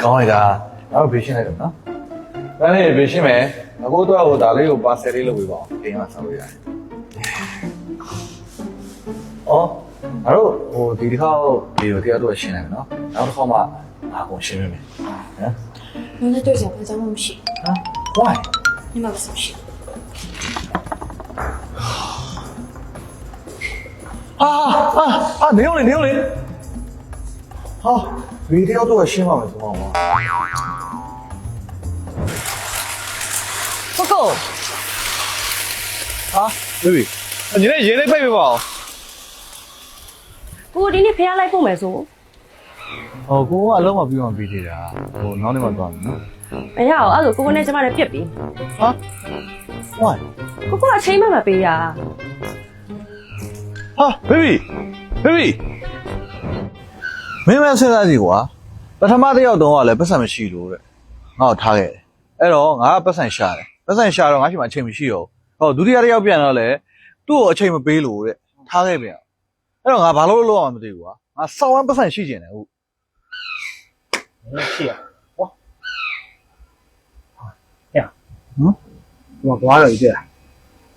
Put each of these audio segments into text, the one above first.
ကောင်းလိုက်တာတော့ဘေးရှင်းလိုက်တော့နော်ဒါနဲ့ဘေးရှင်းမယ်အခုတော့ဟိုဒါလေးကိုပါဆယ်လေးလုပ်ပေးပါအောင်တင်းမှာဆောက်လို့ရတယ်အော်အဲ့တော့ဟိုဒီတစ်ခါဒီလိုတရားတော့ရှင်းလိုက်မယ်နော်နောက်တစ်ခါမှအကုန်ရှင်းပေးမယ်နော်你那对象不怎么洗？ ဟာ why 你妈不怎么洗？နေအောင်လေဟာဒီတရားတော့ရှင်းပါမယ်ဆိုတော့不够。ဟာဘေဘီညီလေးရေလေးပိတ်ပေးပါအောင် ကိုဒီနေ့ဖះလိုက်ဖို့မယ်ဆို ဟိုကိုကအလုံးမပြီးမှပြီးသေးတာဟိုနောက်နေ့မှသွားမယ်နော် မရအောင်အဲ့ဒါကိုကိုနဲ့ကျမနဲ့ပြစ်ပြီ ဟာ why ကိုကအချိန်မှမပေးရ ဟာဘေဘီမင်းမစဉ်းစားကြည့်ကွာပထမတစ်ယောက်တုန်းကလည်းပတ်စံမရှိလို့တဲ့ငါ့ကိုထားခဲ့တယ်အဲ့တော့ငါကပတ်စံရှာတယ်ပတ်စံရှာတော့ငါ့ရှိမှအချိန်မရှိတော့ဟောဒုတိယတစ်ယောက်ပြန်တော့လေသူ့ကိုအချိန်မပေးလို့တဲ့ထားခဲ့ပြန်အဲ့တော့ငါဘာလို့လုပ်အောင်မသိဘူးကွာငါစောင်းဝမ်းပတ်စံရှိကျင်တယ်ဟုတ် 是呀，哇，呀，我刮了一个，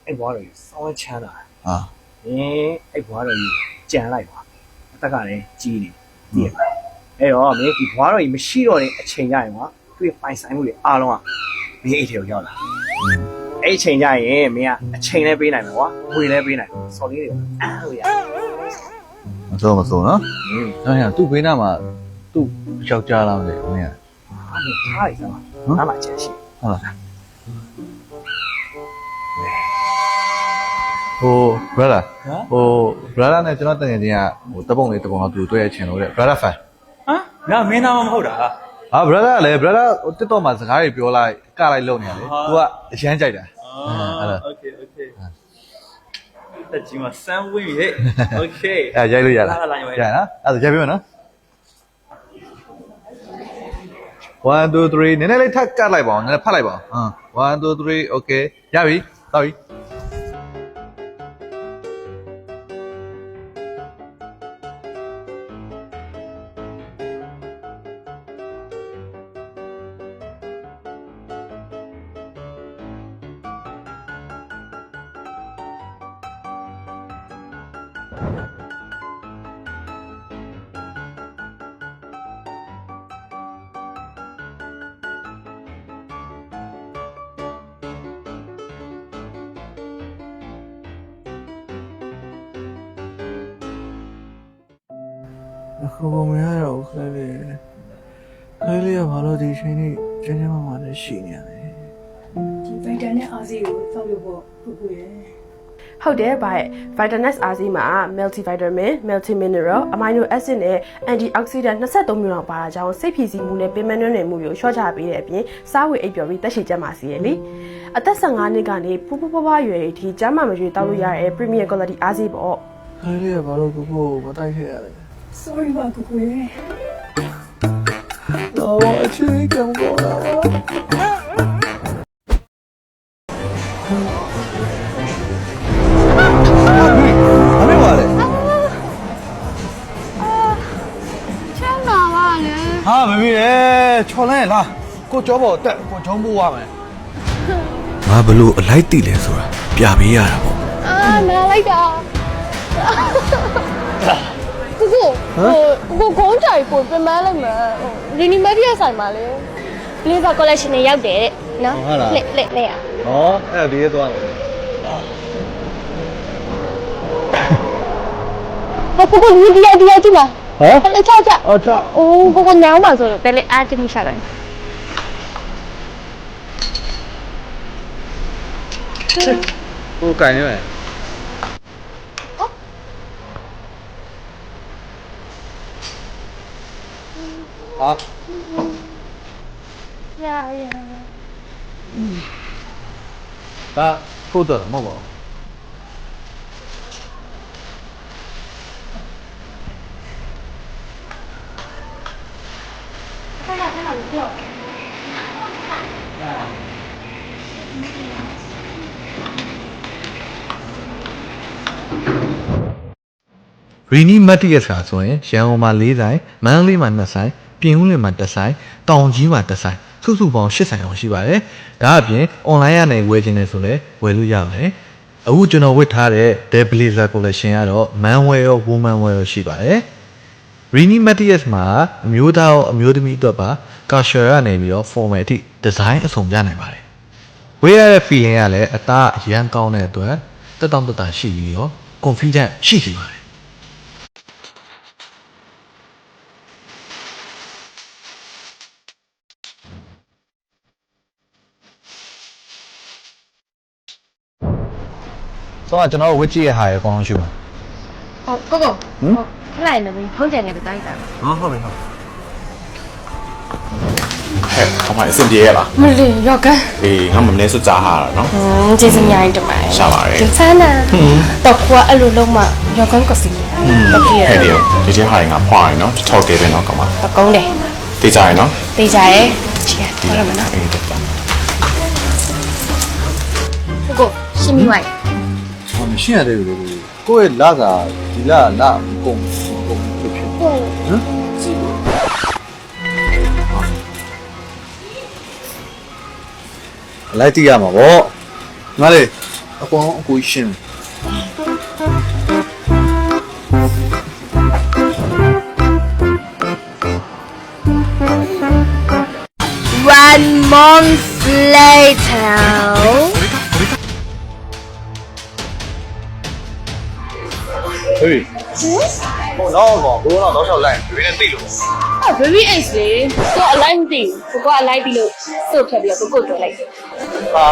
哎，刮了一稍微浅了， ဟာ 哎，刮了一捡来吧，大家呢几呢，对吧？哎呦，没一刮了一没洗了呢，请假的话，对白山路的阿龙啊，没一条条了。哎，请假人没啊，请来背来没哇，回来背来，少点了，啊呀， မစိုးနော်အဲ့ဒါသူ့ဘေးနားမှာသူ့ယောက်ျားလားမသိဘူးမင်း 啊，你查一下嘛，哪买钱去？ ဟုတ်လားဟို brother ဟို brother နဲ့ကျွန်တော်တကယ်ချင်းကဟိုတပုံလေးတပုံတော့သူတွေ့ရချင်လို့တဲ့ brother fan 啊，那没那么好的啊。 ဟာ brother ကလည်း brother ဟို TikTok မှာစကားတွေပြောလိုက်ကလိုက်လုပ်နေရတယ်သူကအရန်ကြိုက်တာဟုတ်လား OK，这今晚3文鱼，OK。 အဲရိုက်လို့ရလား လာရိုက် ရနော်အဲ့ဒါရိုက်ပေးမယ်နော်1 2 3နည်းနည်းလေးထပ်ကတ်လိုက်ပါအောင်နည်းနည်းဖတ်လိုက်ပါအောင်1 2 3 okay ရပြီတော်ပြီအခုမရတော့ခလေးလေးကဘာလို့ဒီချိန်នេះကျန်းကျန်းမာမာနဲ့ရှိနေရလဲ ဒီဗိုက်တာနဲ့အာဆီကိုစောက်လို့ပေါ့ပုပုရဲ့ ဟုတ်တယ်ဗျ Vitanex RC မှာ multivitamin multimineral amino acid နဲ့ antioxidant 23မျိုးလောက်ပါတာကြောင့်စိတ်ဖြည့်ဆည်းမှုနဲ့ပင်မနှွမ်းနယ်မှုကိုလျှော့ချပေးတဲ့အပြင်စားဝတ်အိပ်ပျော်ပြီးတက်ရှိကျန်းမာစေရလေအသက်15နှစ်ကနေဖူးဖူးဖွားဖွားရွယ်ထိကျန်းမာမရွေတောက်လို့ရတဲ့ premium quality RC ပေါ့ ခလေးလေးကဘာလို့ကိုကိုမတိုက်ခဲ့ရလဲ sorry ပါပုပုရဲ့ တော့အချင်းကံပေါ်လာဘာလဲ ချမ်းသာပါလေ ဟာမမေရေချော်လဲလားကိုကြောပေါ်တက်ကိုချုံးပိုးရမယ် ငါဘလို့အလိုက်တိလဲဆိုတာပြပေးရတာပေါ့ အာနားလိုက်တာကိုကုန်းကြိုက်ကိုပြန်မလိုက်မှာဒီနီမက်ဒီယာဆိုင်မှာလေ Liver collection နဲ့ရောက်တယ်နော်လက်ရ ဟောအဲ့ဒီရဲသွားတယ် ဟောကိုကိုဒီကြည့်ပါ ဟမ် လက်ချချ အော်ချ အိုးကိုညောင်းပါဆိုတော့တယ်လေအားချင်းရှာတယ် ကိုကန်နေမယ်ဟာ ရ ဒါဖို့တော့မဟုတ်ပါဘူး ဖ Rini Matias ကဆိုရင်ရန်ကုန်မှာ4ဆိုင်မန္တလေးမှာ2ဆိုင်ပြင်ဦးလွင်မှာ1ဆိုင်တောင်ကြီးမှာ1ဆိုင်စုစုပေါင်း8ဆိုင်အောင်ရှိပါတယ်ဒါအပြင် online ကနေဝယ်ခြင်းနဲ့ဆိုလည်းဝယ်လို့ရပါတယ်အခုကျွန်တော်ဝတ်ထားတဲ့ The Blazer Collection ကတော့ Man wear ရော Woman wear ရောရှိပါတယ် Rini Matias မှာအမျိုးသားရောအမျိုးသမီးအတွက်ပါ casual ကနေပြီးတော့ formal အထိ design အစုံပြနိုင်ပါတယ်ဝယ်ရတဲ့ feeling ကလည်းအသားအရန်ကောင်းတဲ့အတွက်တက်တောင့်တက်တာရှိပြီးရော confident ရှိစီပါတယ်ဆိုတော့ကျွန်တော်ဝစ်ကြည့်ရဟာရအကောင်းရှိပါ ဟုတ်ကိုကိုဟုတ်ခလိုက်နေပြီဖုန်းကြံနေတဲ့တိုင်းတာ ဟုတ်ပြီဟုတ် ဟဲ့ခေါမအဆင်ပြေရလား မလေးရောက်ကန် အေးငါမနေစကြားဟာနော် ကျေးဇူးများတင်ပါတယ် ရှာပါရဲ့ ဒီဆန်းနာတော့ကွာအဲ့လိုလုံးမရောက်ကန်ကစီတော့ပြည့် ဟဲ့ဒီဒီချင်းဟာငါဖွားရနော်ထောက်တယ်ပဲနော်ကောင်မ ပကုံးတယ် တေးကြရနော် တေးကြရဲ့ချီရတော်ရမနော် အေးတက်တာ ကိုကိုရှင်းမိဝိုင်း ဟောမရှင်းရတယ်လို့ကိုယ့်ရဲ့လစာဒီလကုန်ဖြစ်ဖြစ် ဟုတ် လိုက်တိရမှာဗောငါလေအကောင်အကိုရှင်း 1 month later ဟေးဟိုတော့ဘောဘိုးတော့တော့ချက်လိုက်ဒီနေ့သိလို့ အော် baby ace လေကိုအလိုက်မသိဘူးကိုကအလိုက်ပြီးလို့စုတ်ဖြတ်ပြီးတော့ကိုကိုတွေ့လိုက် ဟာ